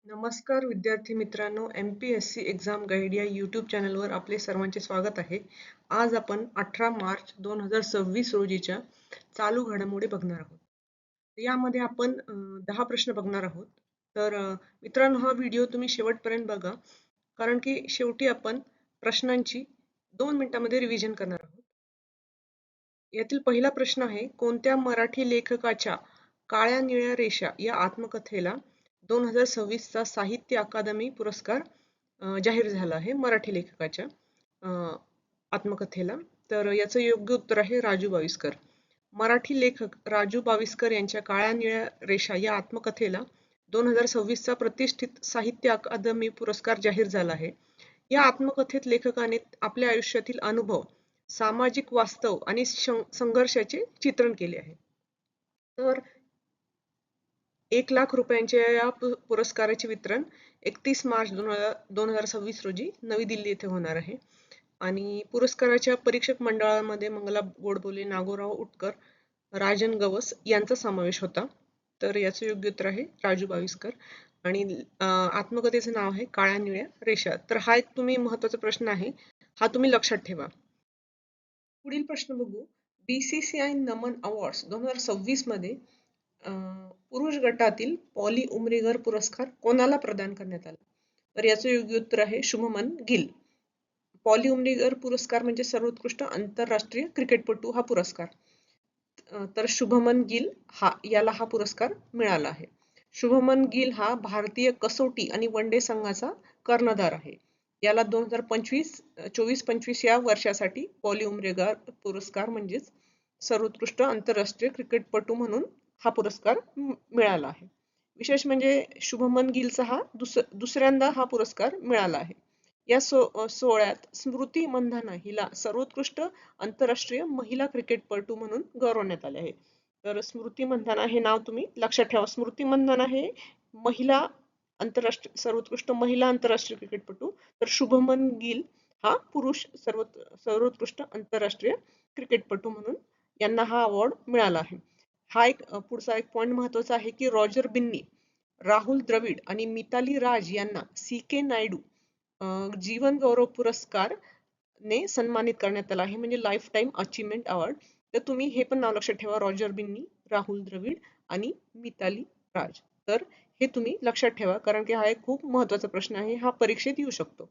नमस्कार विद्यार्थी मित्रांनो, MPSC एक्झाम गाईड या यूट्यूब चॅनलवर आपले सर्वांचे स्वागत आहे. आज आपण 18 मार्च 2026 रोजीच्या चालू घडामोडी बघणार आहोत. यामध्ये आपण 10 प्रश्न बघणार आहोत. तर मित्रांनो, हा व्हिडिओ तुम्ही शेवटपर्यंत बघा, कारण की शेवटी आपण प्रश्नांची 2 मिनिटांमध्ये रिव्हिजन करणार आहोत. यातील पहिला प्रश्न आहे, कोणत्या मराठी लेखकाच्या काळ्या निळ्या रेषा या आत्मकथेला 2026 चा साहित्य अकादमी पुरस्कार जाहीर झाला आहे मराठी लेखकाच्या आत्मकथेला. तर याचं योग्य उत्तर आहे राजू बाविस्कर. मराठी लेखक राजू बाविस्कर यांच्या काळ्या निळ्या रेषा या आत्मकथेला 2026 चा प्रतिष्ठित साहित्य अकादमी पुरस्कार जाहीर झाला आहे. या आत्मकथेत लेखकाने आपल्या आयुष्यातील अनुभव, सामाजिक वास्तव आणि संघर्षाचे चित्रण केले आहे. तर 1 लाख रुपयांच्या या पुरस्काराचे वितरण 31 मार्च 2026 रोजी नवी दिल्ली येथे होणार आहे. आणि पुरस्काराच्या परीक्षक मंडळामध्ये मंगला गोडबोले, नागोराव उटकर, राजन गवस यांचा समावेश होता. तर याचं योग्य उत्तर आहे राजू बाविस्कर. आणि आत्मकथेचं नाव आहे काळ्या निळ्या रेषा. तर हा एक तुम्ही महत्वाचा प्रश्न आहे, हा तुम्ही लक्षात ठेवा. पुढील प्रश्न बघू. BCCI नमन अवॉर्ड्स 2026 मध्ये पुरुष गटातील पॉली उमरीगर पुरस्कार कोणाला प्रदान करण्यात आला? तर याचं योग्य उत्तर आहे शुभमन गिल. पॉली उमरीगर पुरस्कार म्हणजे सर्वोत्कृष्ट आंतरराष्ट्रीय क्रिकेटपटू हा पुरस्कार. तर शुभमन गिल याला हा पुरस्कार मिळाला आहे. शुभमन गिल हा भारतीय कसोटी आणि वन डे संघाचा कर्णधार आहे. याला 2024-25 या वर्षासाठी पॉली उमरीगर पुरस्कार म्हणजेच सर्वोत्कृष्ट आंतरराष्ट्रीय क्रिकेटपटू म्हणून हा पुरस्कार मिळाला आहे. विशेष म्हणजे शुभमन गिलचा हा दुसऱ्यांदा हा पुरस्कार मिळाला आहे. या सोहळ्यात स्मृती मंधाना हिला सर्वोत्कृष्ट आंतरराष्ट्रीय महिला क्रिकेटपटू म्हणून गौरवण्यात आले आहे. तर स्मृती मंधाना हे नाव तुम्ही लक्षात ठेवा. स्मृती मंधाना हे सर्वोत्कृष्ट महिला आंतरराष्ट्रीय क्रिकेटपटू, तर शुभमन गिल हा पुरुष सर्वोत्कृष्ट आंतरराष्ट्रीय क्रिकेटपटू म्हणून यांना हा अवॉर्ड मिळाला आहे. हा पुढचा एक पॉइंट महत्वाचा आहे की रॉजर बिन्नी, राहुल द्रविड आणि मिताली राज यांना CK नायडू जीवन गौरव पुरस्कार ने सन्मानित करण्यात आला आहे, म्हणजे लाईफ टाईम अचीवमेंट अवॉर्ड. तर तुम्ही हे पण नाव लक्षात ठेवा, रॉजर बिन्नी, राहुल द्रविड आणि मिताली राज. तर हे तुम्ही लक्षात ठेवा, कारण की हा एक खूप महत्वाचा प्रश्न आहे, हा परीक्षेत येऊ शकतो.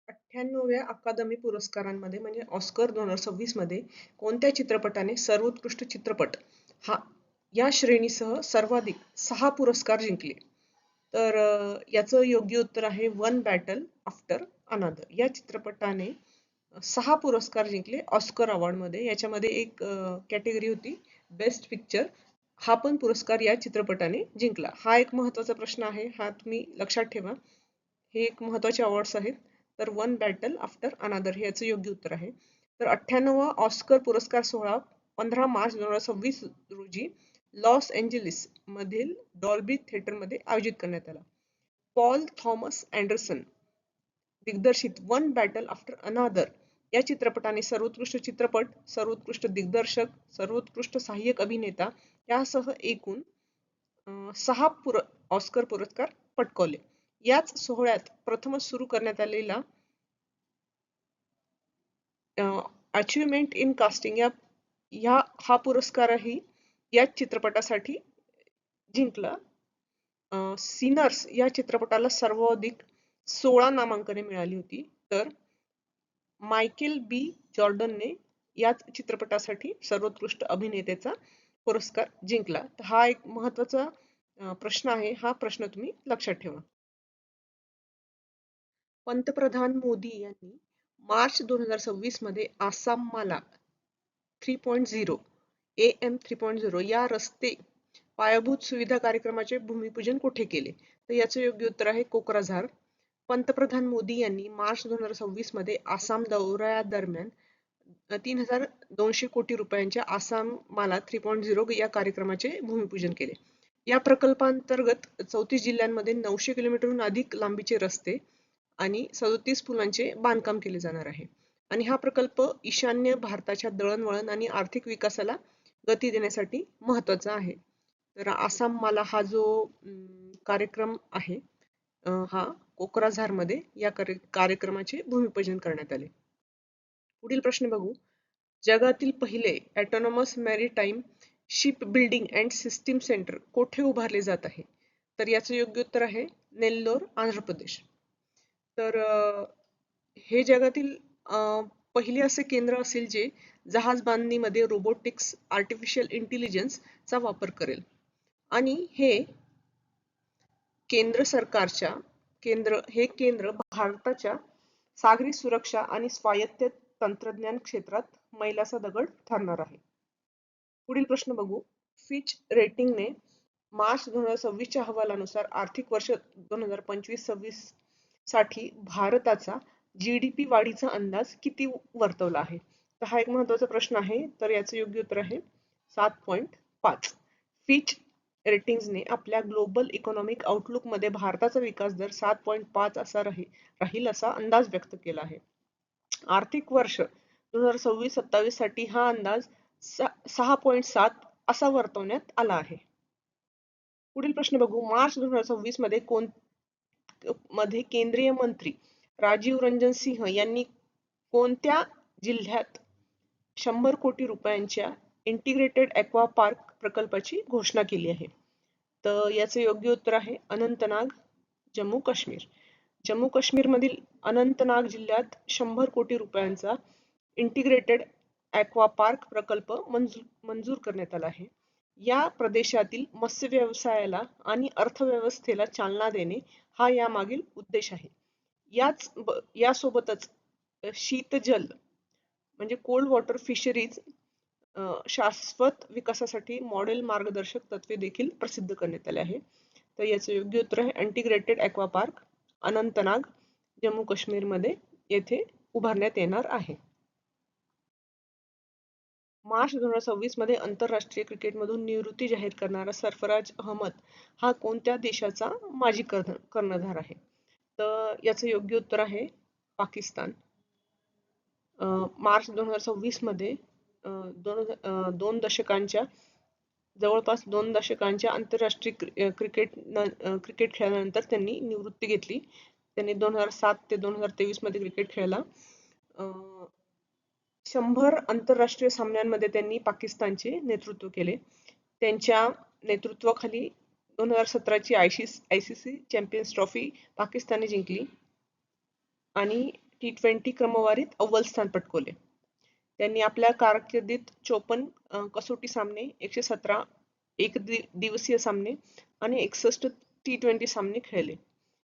98व्या अकादमी पुरस्कारांमध्ये म्हणजे ऑस्कर 2026 मध्ये कोणत्या चित्रपटाने सर्वोत्कृष्ट चित्रपट या श्रेणीसह सर्वाधिक 6 पुरस्कार जिंकले? तर याचं योग्य उत्तर आहे वन बॅटल आफ्टर अनादर. या चित्रपटाने 6 पुरस्कार जिंकले ऑस्कर अवॉर्ड मध्ये. याच्यामध्ये एक कॅटेगरी होती बेस्ट पिक्चर. हा पण पुरस्कार या चित्रपटाने जिंकला. हा एक महत्वाचा प्रश्न आहे, हा तुम्ही लक्षात ठेवा. हे एक महत्वाचे अवॉर्ड्स आहेत. तर वन बॅटल आफ्टर अनादर हे याचं योग्य उत्तर आहे. तर 98वा ऑस्कर पुरस्कार सोहळा 15 मार्च 2026 रोजी लॉस एंजेलिस मधील डॉल्बी थिएटर मध्ये आयोजित करण्यात आला. पॉल थॉमस अँडरसन दिग्दर्शित वन बॅटल आफ्टर अनादर या चित्रपटाने सर्वोत्कृष्ट चित्रपट, सर्वोत्कृष्ट दिग्दर्शक, सर्वोत्कृष्ट सहाय्यक अभिनेता यासह एकूण 6 ऑस्कर पुरस्कार पटकावले. याच सोहळ्यात प्रथमच सुरू करण्यात आलेला अचीवमेंट इन कास्टिंग हा पुरस्कारही या चित्रपटासाठी जिंकला. सिनर्स या चित्रपटाला सर्वाधिक 16 नामांकने मिळाली होती. तर मायकेल B. जॉर्डनने या चित्रपटासाठी सर्वोत्कृष्ट अभिनेत्याचा पुरस्कार जिंकला. हा एक महत्वाचा प्रश्न आहे, हा प्रश्न तुम्ही लक्षात ठेवा. पंतप्रधान मोदी यांनी मार्च 2026 मध्ये आसाम माला 3.0 AM 3.0 या रस्ते पायाभूत सुविधा कार्यक्रमाचे भूमिपूजन कुठे केले? तर याचं योग्य उत्तर आहे कोक्राझार. पंतप्रधान मोदी यांनी मार्च 2026 मध्ये आसाम दौऱ्यादरम्यान 3200 कोटी रुपयांच्या आसाम माला 3.0 या कार्यक्रमाचे भूमिपूजन केले. या प्रकल्पांतर्गत 34 जिल्ह्यांमध्ये 900 किलोमीटरहून अधिक लांबीचे रस्ते आणि 37 पुलांचे बांधकाम केले जाणार आहे. आणि हा प्रकल्प ईशान्य भारताच्या दळणवळण आणि आर्थिक विकासाला गती देण्यासाठी महत्वाचा आहे. तर आसाम माला हा जो कार्यक्रम आहे हा कोक्राझारमध्ये या कार्यक्रमाचे भूमिपूजन करण्यात आले. पुढील प्रश्न बघू. जगातील पहिले autonomous maritime ship building and system centre कोठे उभारले जात आहे? तर याचं योग्य उत्तर आहे नेल्लोर, आंध्र प्रदेश. तर हे जगातील पहिले असे केंद्र असेल जे जहाज बांधणीमध्ये रोबोटिक्स, आर्टिफिशियल इंटेलिजन्स चा वापर करेल. आणि हे केंद्र सरकारच्या हे केंद्र भारताच्या सागरी सुरक्षा आणि स्वायत्त तंत्रज्ञान क्षेत्रात मैलाचा दगड ठरणार आहे. पुढील प्रश्न बघू. फिच रेटिंगने मार्च 2026च्या अहवालानुसार आर्थिक वर्ष 2025-26 साठी भारताचा जीडीपी वाढीचा अंदाज किती वर्तवला आहे? तर हा एक महत्त्वाचा प्रश्न आहे. तर याचं योग्य उत्तर आहे 7.5. फिच रेटिंग्सने आपल्या ग्लोबल इकॉनॉमिक आउटलुक मध्ये भारताचा विकास दर 7.5 असा राहील असा अंदाज व्यक्त केला आहे. आर्थिक वर्ष 2026-27 साठी हा अंदाज 6.7 असा वर्तवण्यात आला आहे. पुढील प्रश्न बघू. मार्च 2026 मध्ये केंद्रीय मंत्री राजीव रंजन सिंह यांनी कोणत्या जिल्ह्यात 100 कोटी रुपयांच्या इंटिग्रेटेड ॲक्वा पार्क प्रकल्पाची घोषणा केली आहे? तर याचे योग्य उत्तर आहे अनंतनाग, जम्मू काश्मीर. जम्मू काश्मीर मधील अनंतनाग जिल्ह्यात 100 कोटी रुपयांचा इंटिग्रेटेड ॲक्वा पार्क प्रकल्प मंजूर करण्यात आला आहे. या प्रदेशातील मत्स्य व्यवसायाला आणि अर्थव्यवस्थेला चालना देणे हा यामागील उद्देश आहे. यासोबतच शीतजल म्हणजे कोल्ड वॉटर फिशरीज शाश्वत विकासासाठी मॉडेल मार्गदर्शक तत्वे देखील प्रसिद्ध करण्यात आले आहे. तर याचं योग्य उत्तर आहे integrated aqua park Anantnag, Jammu Kashmir मध्ये येथे उभारण्यात येणार आहे. मार्च 2026 मध्ये आंतरराष्ट्रीय क्रिकेटमधून निवृत्ती जाहीर करणारा सरफराज अहमद हा कोणत्या देशाचा माजी कर्णधार आहे? तर याचं योग्य उत्तर आहे पाकिस्तान. मार्च 2026 मध्ये जवळपास 2 दशकांच्या आंतरराष्ट्रीय क्रिकेट खेळल्यानंतर त्यांनी निवृत्ती घेतली. त्यांनी 2007 ते 2023 मध्ये क्रिकेट खेळला. 100 आंतरराष्ट्रीय सामन्यांमध्ये त्यांनी पाकिस्तानचे नेतृत्व केले. त्यांच्या नेतृत्वाखाली 2017ची ICC चॅम्पियन्स ट्रॉफी पाकिस्तानने जिंकली आणि T20 क्रमवारीत अव्वल स्थान पटकावले. त्यांनी आपल्या कारकिर्दीत 54 कसोटी सामने, 117 एकदिवसीय सामने आणि 61 T20 सामने खेळले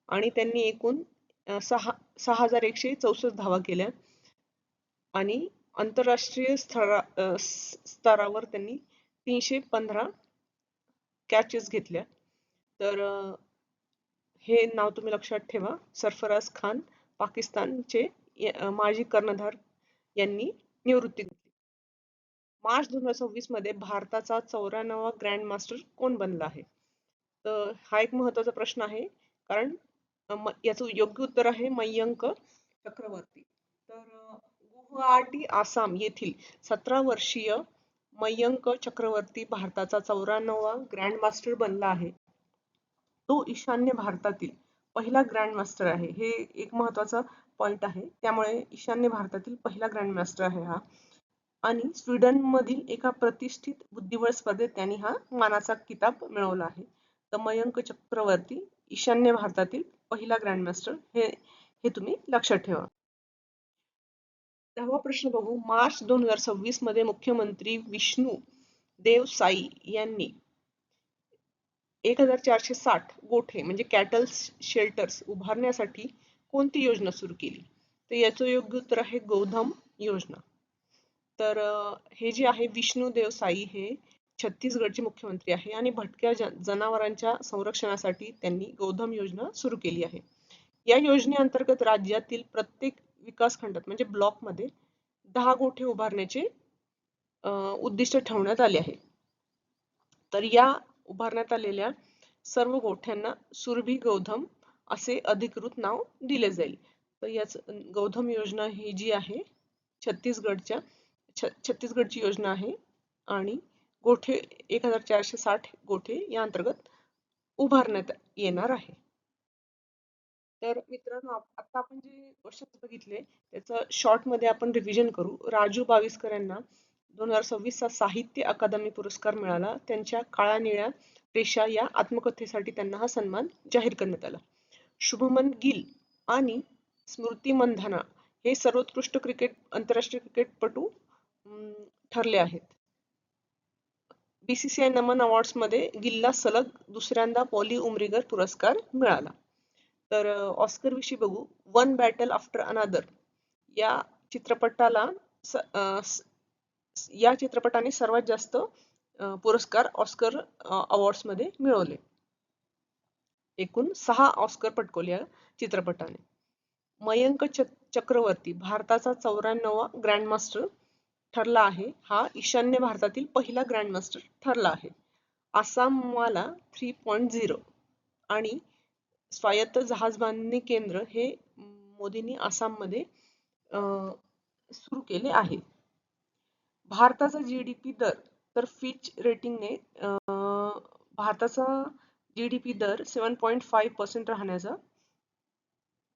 आणि त्यांनी एकूण 6164 धावा केल्या आणि आंतरराष्ट्रीय स्तरावर त्यांनी 315 कॅचेस घेतल्या. तर हे नाव तुम्ही लक्षात ठेवा. सरफराज खान पाकिस्तानचे माजी कर्णधार यांनी निवृत्ती घेतली. मार्च 2026 मध्ये भारताचा 94वा ग्रँड मास्टर कोण बनला आहे? तर हा एक महत्त्वाचा प्रश्न आहे कारण याचं योग्य उत्तर आहे मयंक चक्रवर्ती. तर गुवाहाटी आसाम येथील 17 वर्षीय मयंक चक्रवर्ती भारताचा 94वा ग्रँड मास्टर बनला आहे. तो ईशान्य भारतातील पहिला ग्रँड मास्टर आहे. हे एक महत्त्वाचा पॉइंट आहे. त्यामुळे ईशान्य भारतातील पहिला ग्रँड मास्टर आहे हा. आणि स्वीडन मधील एका प्रतिष्ठित बुद्धिबळ स्पर्धेत त्यांनी हा मानाचा किताब मिळवला आहे. तर मयंक चक्रवर्ती ईशान्य भारतातील पहिला ग्रँड मास्टर हे तुम्ही लक्षात ठेवा. 10वा प्रश्न बघू. मार्च 2026 मध्ये मुख्यमंत्री विष्णू देव साई यांनी 1460 गोठे म्हणजे कॅटल शेल्टर्स उभारण्यासाठी कोणती योजना सुरू केली? तर याचं योग्य उत्तर आहे गोधन योजना. तर हे जे आहे विष्णू देव साई हे छत्तीसगडचे मुख्यमंत्री आहे आणि भटक्या जनावरांच्या संरक्षणासाठी त्यांनी गोधन योजना सुरू केली आहे. या योजनेअंतर्गत राज्यातील प्रत्येक विकास खंडात म्हणजे ब्लॉक मध्ये 10 गोठे उभारण्याचे उद्दिष्ट ठेवण्यात आले आहे. तर या उभारण्यात आलेल्या सर्व गोठ्यांना सुरभी गोधन असे अधिकृत नाव दिले जाईल. तर याच गोधन योजना ही जी आहे छत्तीसगडची योजना आहे आणि गोठे 1460 गोठे या अंतर्गत उभारण्यात येणार आहे. तर मित्रांनो, आता आपण जे क्वेश्चन बघितले त्याचं शॉर्ट मध्ये आपण रिव्हिजन करू. राजू बाविस्कर यांना 2026 चा साहित्य अकादमी पुरस्कार मिळाला. त्यांच्या काळ्या निळ्या रेषा या आत्मकथेसाठी त्यांना हा सन्मान जाहीर करण्यात आला. शुभमन गिल आणि स्मृती मंधाना हे सर्वोत्कृष्ट आंतरराष्ट्रीय क्रिकेटपटू ठरले आहेत. बीसीसीआय नमन अवॉर्ड्स मध्ये गिलला सलग दुसऱ्यांदा पॉली उमरीगर पुरस्कार मिळाला. तर ऑस्कर विषयी बघू. वन बॅटल आफ्टर अनदर या चित्रपटाला या चित्रपटाने सर्वात जास्त पुरस्कार ऑस्कर अवॉर्ड्स मध्ये मिळवले. एकूण 6 ऑस्कर पटकावले या चित्रपटाने. मयंक चक्रवर्ती भारताचा 94वा ग्रँडमास्टर ठरला आहे. हा ईशान्य भारतातील पहिला ग्रँडमास्टर ठरला आहे. आसामवाला 3.0 आणि स्वायत्त जहाज बांधणी केंद्र हे मोदींनी आसाममध्ये सुरू केले आहे. भारताचा जीडीपी दर तर फिच रेटिंगने भारताचा जीडीपी दर 7.5% राहण्याचा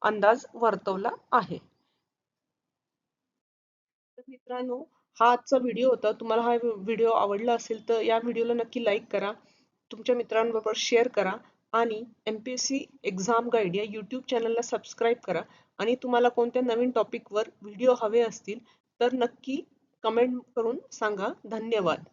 अंदाज वर्तवला आहे. तर मित्रांनो, हा आजचा व्हिडिओ होता. तुम्हाला हा व्हिडिओ आवडला असेल तर या व्हिडिओला नक्की लाईक करा, तुमच्या मित्रांबरोबर शेअर करा आणि एमपीएससी एक्झाम गाईड या यूट्यूब चॅनलला सबस्क्राईब करा. आणि तुम्हाला कोणत्या नवीन टॉपिकवर व्हिडिओ हवे असतील तर नक्की कमेंट करून सांगा. धन्यवाद.